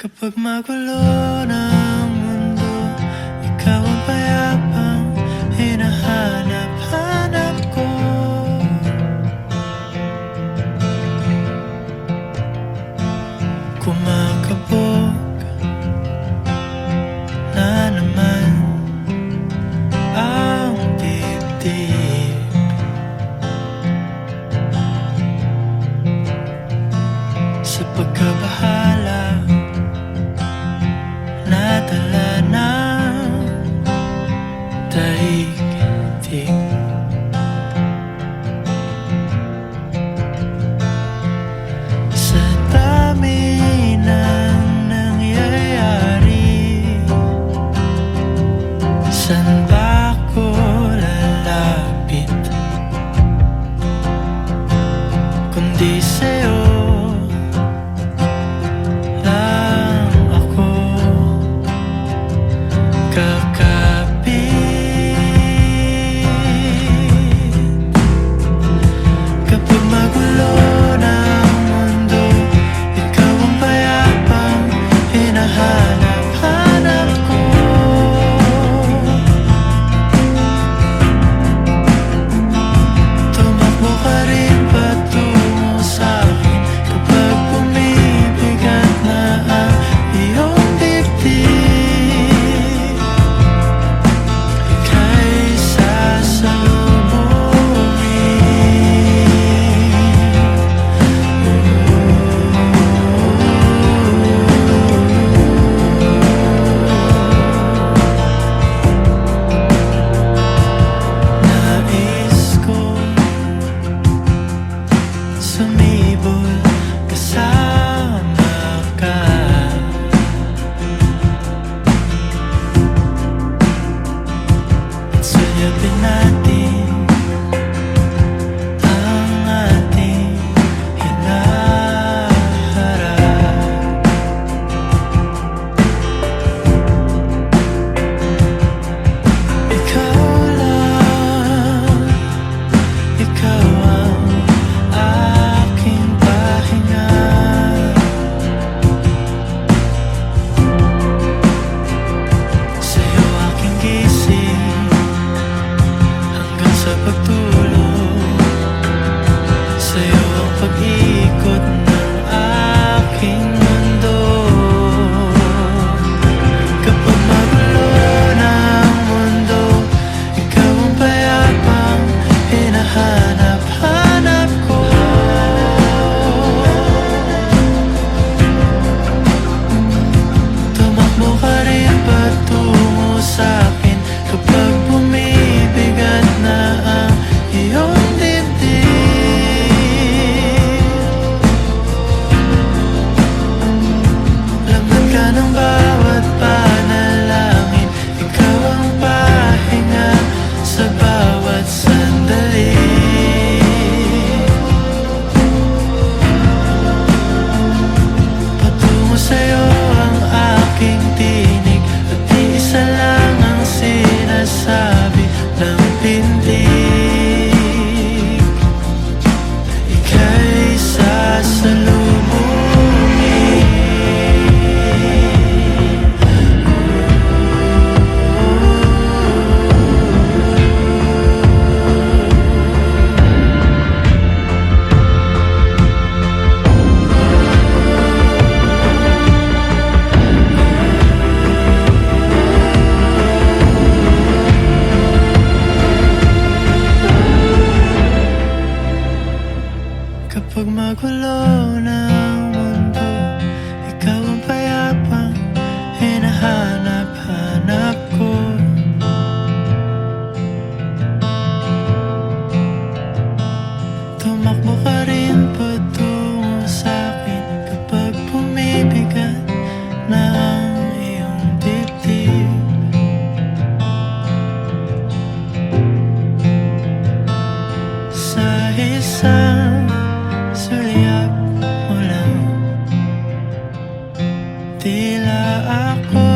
Kapag magulo ng mundo, ikaw ang payapang hinahanap-hanap ko. Kumakabog na naman ang dibdib. Sa pagkabahala nadala ng daigdig. Sa dami ng nangyayari, saan ba ako lalapit kundi sa'yo lang ako kakapit. Kapag magulo ng mundo, ikaw ang payapang hinahanap-hanap ko. Tumakbo ka rin patungo sa'kin kapag bumibigat na ang iyong dibdib. Ika'y nais kong sumibol kasama ka. At sulyapin natin ang ating hinaharap. Ikaw lang, ikaw ang aking pahinga. Sa'yo aking gising hanggang sa pagtulog. Sa'yo ang pag-ikot ng aking mundo. Kapag magulo ng mundo, ikaw ang payapang hinahanap-hanap ko. Tumakbo ka rin patungo sa'kin kapag bumibigat na ang iyong dibdib. Laman ka ng bawat panalangin, ikaw ang pahinga sa bawat sandali. Patungo sa'yo ang aking tinig, at isa lang ang sinasabi ng pintig. Ika'y sasalubungin. Kapag magulo ng mundo, ikaw ang payapang hinahanap-hanap ko. Tumakbo ka rin patungo sa'kin kapag bumibigat na ang iyong dibdib. Sa isang sulyap mo lang, tila ako